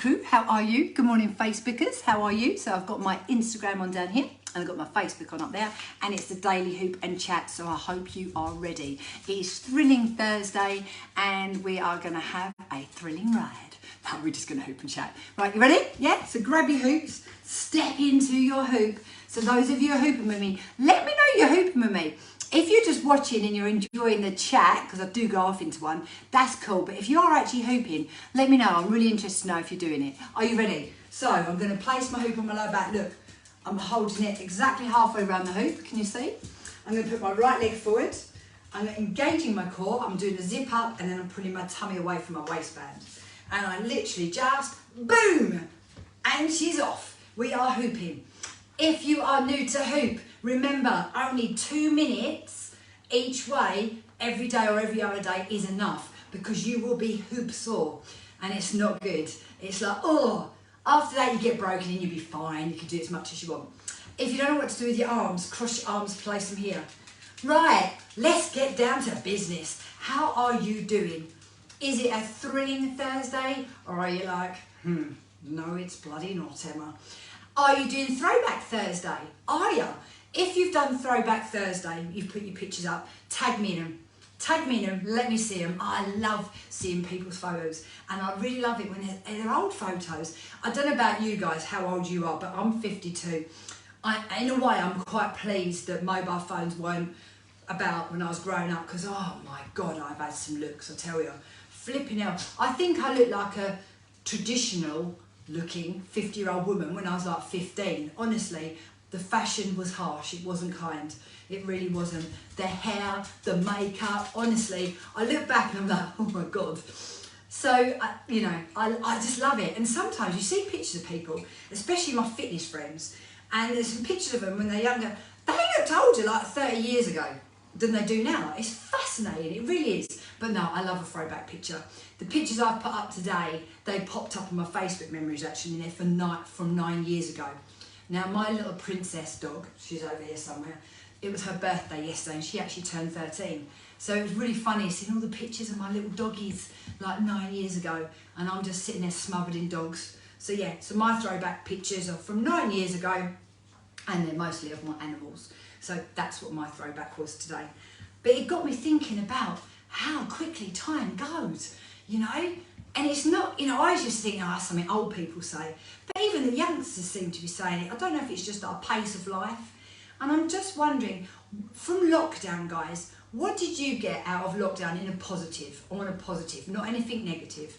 crew, how are you? Good morning Facebookers, how are you? So I've got my Instagram on down here and I've got my Facebook on up there, and it's the Daily Hoop and Chat, so I hope you are ready. It's Thrilling Thursday and we are going to have a thrilling ride. No, we're just going to hoop and chat. Right, you ready? Yeah? So grab your hoops, step into your hoop. So those of you who are hooping with me, let me know you're hooping with me. If you're just watching and you're enjoying the chat, because I do go off into one, that's cool. But if you are actually hooping, let me know. I'm really interested to know if you're doing it. Are you ready? So I'm going to place my hoop on my low back. Look, I'm holding it exactly halfway around the hoop. Can you see? I'm going to put my right leg forward. I'm engaging my core. I'm doing a zip up and then I'm pulling my tummy away from my waistband. And I literally just, boom, and she's off. We are hooping. If you are new to hoop, remember only 2 minutes each way every day or every other day is enough, because you will be hoop sore and it's not good. It's like, oh, after that you get broken and you'll be fine. You can do as much as you want. If you don't know what to do with your arms, cross your arms, place them here. Right, let's get down to business. How are you doing? Is it a thrilling Thursday, or are you like, no, it's bloody not, Emma? Are you doing Throwback Thursday? Are you? If you've done Throwback Thursday, you've put your pictures up, tag me in them. Tag me in them, let me see them. I love seeing people's photos, and I really love it when they're old photos. I don't know about you guys, how old you are, but I'm 52. In a way, I'm quite pleased that mobile phones weren't about when I was growing up, because, oh my God, I've had some looks, I tell you. Flipping hell. I think I look like a traditional looking 50-year-old woman when I was like 15. Honestly, the fashion was harsh. It wasn't kind. It really wasn't. The hair, the makeup, honestly, I look back and I'm like, oh my God. So, I just love it. And sometimes you see pictures of people, especially my fitness friends, and there's some pictures of them when they're younger. They looked older like 30 years ago than they do now. It's fascinating, it really is. But no, I love a throwback picture. The pictures I've put up today, they popped up on my Facebook memories actually, and they're from 9 years ago. Now my little princess dog, she's over here somewhere, it was her birthday yesterday and she actually turned 13. So it was really funny seeing all the pictures of my little doggies like 9 years ago, and I'm just sitting there smothered in dogs. So yeah, so my throwback pictures are from 9 years ago, and they're mostly of my animals. So that's what my throwback was today. But it got me thinking about how quickly time goes, you know? And it's not, I just think, something old people say. But even the youngsters seem to be saying it. I don't know if it's just our pace of life. And I'm just wondering, from lockdown, guys, what did you get out of lockdown in a positive, not anything negative?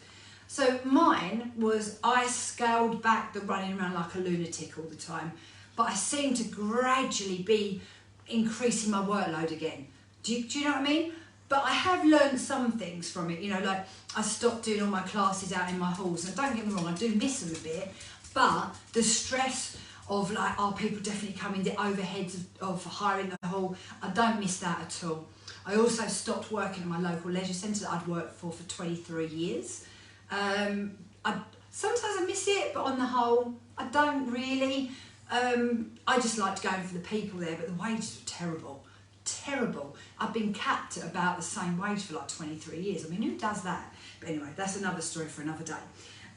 So mine was, I scaled back the running around like a lunatic all the time. But I seem to gradually be increasing my workload again. Do you know what I mean? But I have learned some things from it, like I stopped doing all my classes out in my halls. And don't get me wrong, I do miss them a bit, but the stress of like, people definitely coming, the overheads of hiring the hall, I don't miss that at all. I also stopped working at my local leisure centre that I'd worked for 23 years. Sometimes I miss it, but on the whole, I don't really. I just liked going for the people there, but the wages were terrible. Terrible. I've been capped at about the same wage for like 23 years. I mean, who does that? But anyway, that's another story for another day.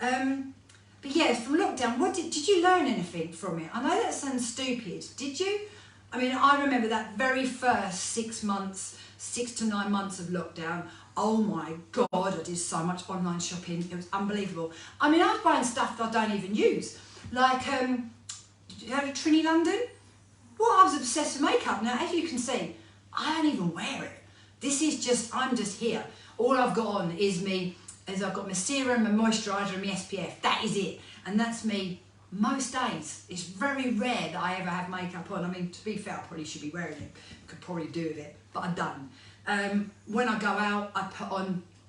But yeah, from lockdown, did you learn anything from it? I know that sounds stupid. Did you? I mean, I remember that very first 6 to 9 months of lockdown. Oh my God, I did so much online shopping. It was unbelievable. I mean, I was buying stuff that I don't even use. Like, you know, Trini London? Well, I was obsessed with makeup. Now, as you can see, I don't even wear it. This is just, I'm just here. All I've got on is I've got my serum, my moisturiser and my SPF. That is it. And that's me most days. It's very rare that I ever have makeup on. I mean, to be fair, I probably should be wearing it. Could probably do with it, but I don't. When I go out,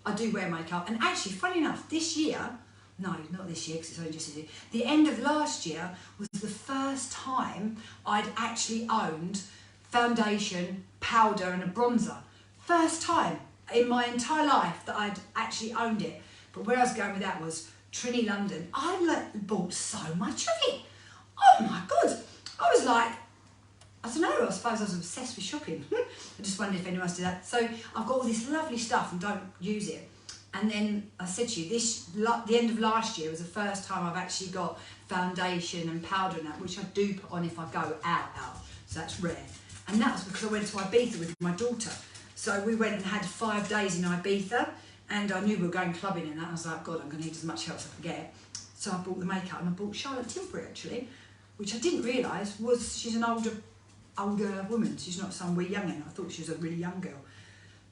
I do wear makeup. And actually, funny enough, this year, no, not this year, because it's only just this year. The end of last year was the first time I'd actually owned foundation, powder and a bronzer. First time in my entire life that I'd actually owned it. But where I was going with that was Trini London. I bought so much of it. Oh my God. I was like, I don't know, I suppose I was obsessed with shopping. I just wondered if anyone else did that. So I've got all this lovely stuff and don't use it. And then I said to you, the end of last year was the first time I've actually got foundation and powder and that, which I do put on if I go out. So that's rare. And that was because I went to Ibiza with my daughter. So we went and had 5 days in Ibiza, and I knew we were going clubbing and that. I was like, God, I'm going to need as much help as I can get. So I bought the makeup, and I bought Charlotte Tilbury actually, which I didn't realise she's an older woman. She's not some wee young'un. I thought she was a really young girl.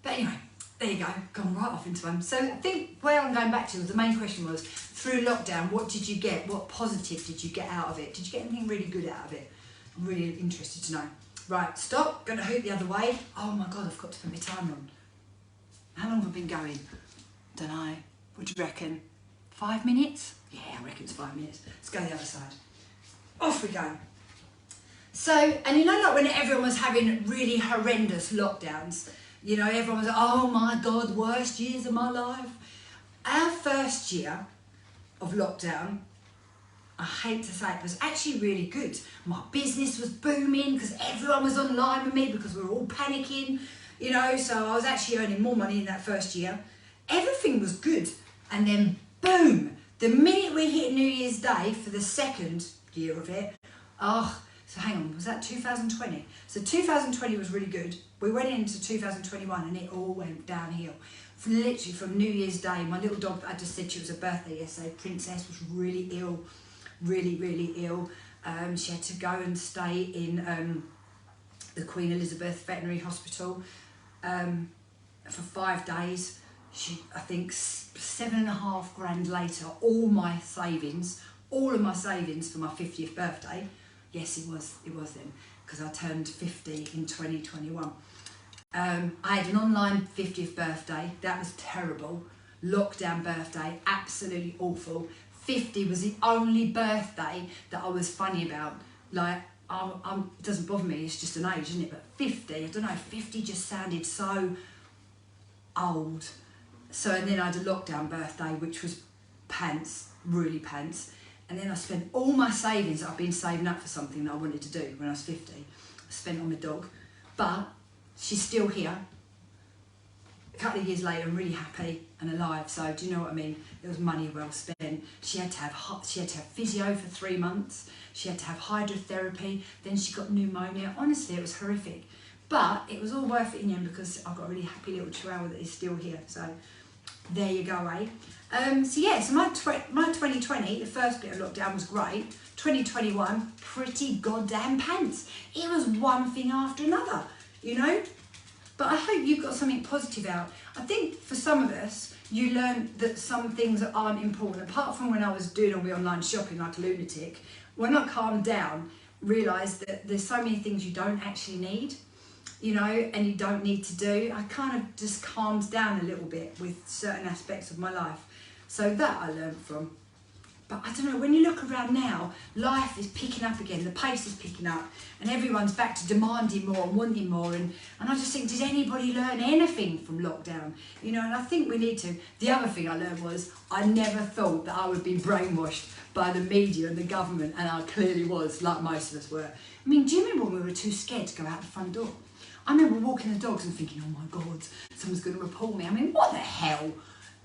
But anyway, there you go, gone right off into them. So I think where I'm going back to was the main question was, through lockdown, what did you get? What positive did you get out of it? Did you get anything really good out of it? I'm really interested to know. Right, stop, going to hoop the other way. Oh my God, I've got to put my timer on. How long have I been going? Don't know. What do you reckon? 5 minutes? Yeah, I reckon it's 5 minutes. Let's go the other side. Off we go. So, and you know, like when everyone was having really horrendous lockdowns, you know, everyone was like, oh my God, worst years of my life. Our first year of lockdown, I hate to say it, was actually really good. My business was booming because everyone was online with me because we were all panicking, you know, so I was actually earning more money in that first year. Everything was good. And then boom, the minute we hit New Year's Day for the second year of it, so hang on, was that 2020? So 2020 was really good. We went into 2021 and it all went downhill. Literally from New Year's Day, my little dog, I just said she was a birthday yesterday, Princess, was really ill, really, really ill. She had to go and stay in the Queen Elizabeth Veterinary Hospital for 5 days. I think 7.5 grand later, all of my savings for my 50th birthday. Yes, it was then, because I turned 50 in 2021. I had an online 50th birthday. That was terrible. Lockdown birthday, absolutely awful. 50 was the only birthday that I was funny about. Like, it doesn't bother me, it's just an age, isn't it? But 50, I don't know, 50 just sounded so old. So, and then I had a lockdown birthday, which was pants, really pants. And then I spent all my savings that I've been saving up for something that I wanted to do when I was 50. I spent on my dog. But she's still here. A couple of years later, I'm really happy and alive. So do you know what I mean? It was money well spent. She had to have physio for 3 months. She had to have hydrotherapy. Then she got pneumonia. Honestly, it was horrific. But it was all worth it in the end because I've got a really happy little chihuahua that is still here. So there you go, eh? So my 2020, the first bit of lockdown was great. 2021, pretty goddamn pants. It was one thing after another, you know? But I hope you got something positive out. I think for some of us, you learn that some things aren't important. Apart from when I was doing all the online shopping like a lunatic, when I calmed down, realised that there's so many things you don't actually need, you know, and you don't need to do. I kind of just calmed down a little bit with certain aspects of my life. So that I learned from. But I don't know, when you look around now, life is picking up again, the pace is picking up, and everyone's back to demanding more and wanting more. And I just think, did anybody learn anything from lockdown? You know, and I think we need to. The other thing I learned was, I never thought that I would be brainwashed by the media and the government, and I clearly was, like most of us were. I mean, do you remember when we were too scared to go out the front door? I remember walking the dogs and thinking, oh my God, someone's going to report me. I mean, what the hell?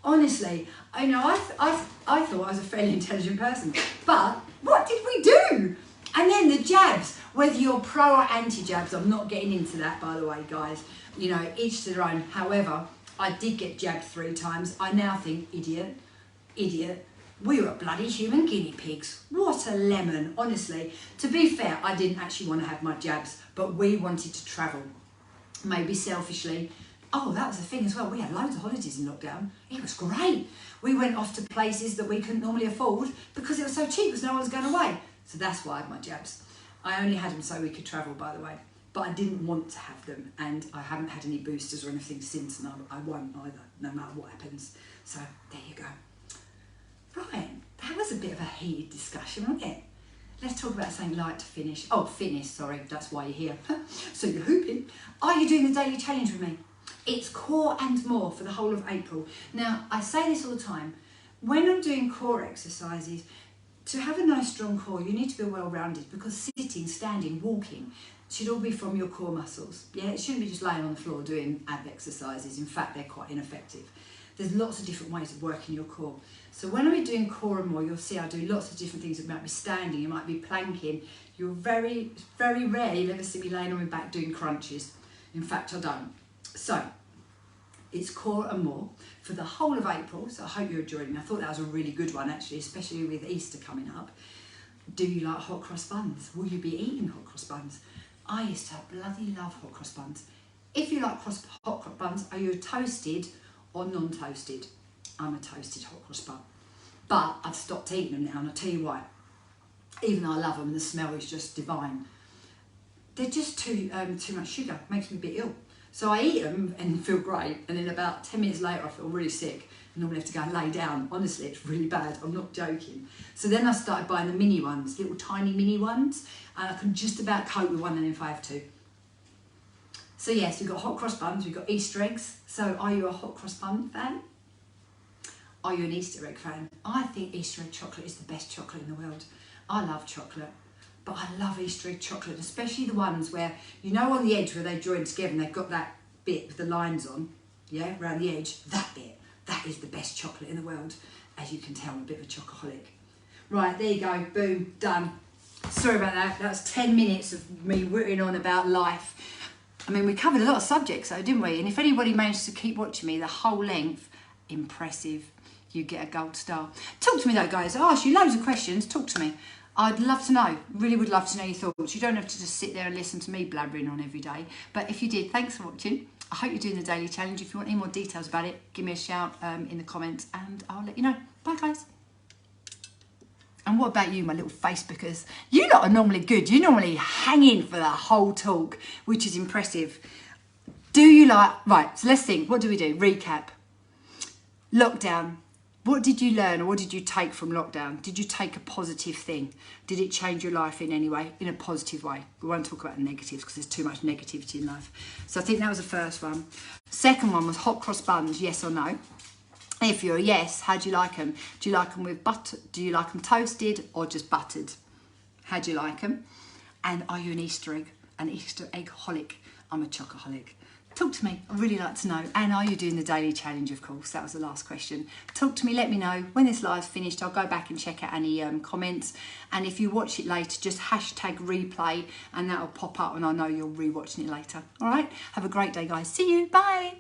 Honestly, I know I thought I was a fairly intelligent person, but what did we do? And then the jabs, whether you're pro or anti-jabs, I'm not getting into that, by the way, guys. You know, each to their own. However, I did get jabbed 3 times. I now think, idiot. We were bloody human guinea pigs. What a lemon, honestly. To be fair, I didn't actually want to have my jabs, but we wanted to travel. Maybe selfishly. Oh, that was the thing as well. We had loads of holidays in lockdown. It was great. We went off to places that we couldn't normally afford because it was so cheap because no one was going away. So that's why I had my jabs. I only had them so we could travel, by the way. But I didn't want to have them, and I haven't had any boosters or anything since, and I won't either, no matter what happens. So there you go. Right, that was a bit of a heated discussion, wasn't it? Let's talk about something light to finish. Oh, fitness, sorry, that's why you're here. So you're hooping. Are you doing the daily challenge with me? It's core and more for the whole of April. Now, I say this all the time. When I'm doing core exercises, to have a nice strong core, you need to be well-rounded, because sitting, standing, walking should all be from your core muscles. Yeah, it shouldn't be just laying on the floor doing ab exercises. In fact, they're quite ineffective. there's lots of different ways of working your core. So when I'm doing core and more, you'll see I do lots of different things. It might be standing, it might be planking. You're very, very rare you'll ever see me laying on my back doing crunches. In fact, I don't. So it's core and more for the whole of April. So I hope you're enjoying it. I thought that was a really good one, actually, especially with Easter coming up. Do you like hot cross buns? Will you be eating hot cross buns? I used to bloody love hot cross buns. If you like hot cross buns, are you toasted or non-toasted? I'm a toasted hot cross bun. But I've stopped eating them now, and I'll tell you why. Even though I love them, the smell is just divine. They're just too much sugar, makes me a bit ill. So I eat them and feel great, and then about 10 minutes later I feel really sick. I normally have to go and lay down. Honestly, it's really bad, I'm not joking. So then I started buying the mini ones, little tiny mini ones, and I can just about cope with one of them if I have to. So yes, we've got hot cross buns, we've got Easter eggs. So are you a hot cross bun fan? Are you an Easter egg fan? I think Easter egg chocolate is the best chocolate in the world. I love chocolate, but I love Easter egg chocolate, especially the ones where, you know, on the edge where they join together and they've got that bit with the lines on, yeah, around the edge, that bit, that is the best chocolate in the world. As you can tell, I'm a bit of a chocoholic. Right, there you go, boom, done. Sorry about that, that was 10 minutes of me whittling on about life. I mean, we covered a lot of subjects though, didn't we? And if anybody managed to keep watching me the whole length, impressive. You get a gold star. Talk to me though, guys. I asked you loads of questions. Talk to me. I'd love to know. Really would love to know your thoughts. You don't have to just sit there and listen to me blabbering on every day. But if you did, thanks for watching. I hope you're doing the daily challenge. If you want any more details about it, give me a shout in the comments and I'll let you know. Bye, guys. And what about you, my little Facebookers? You lot are normally good. You normally hang in for the whole talk, which is impressive. Do you like... Right, so let's think. What do we do? Recap. Lockdown. What did you learn or what did you take from lockdown? Did you take a positive thing? Did it change your life in any way? In a positive way? We won't talk about the negatives because there's too much negativity in life. So I think that was the first one. Second one was hot cross buns, yes or no? If you're a yes, how do you like them? Do you like them with butter? Do you like them toasted or just buttered? How do you like them? And are you an Easter egg holic? I'm a chocoholic. Talk to me, I'd really like to know. And are you doing the daily challenge, of course? That was the last question. Talk to me, let me know. When this live's finished, I'll go back and check out any comments. And if you watch it later, just hashtag replay and that'll pop up and I know you're rewatching it later. All right, have a great day, guys. See you, bye.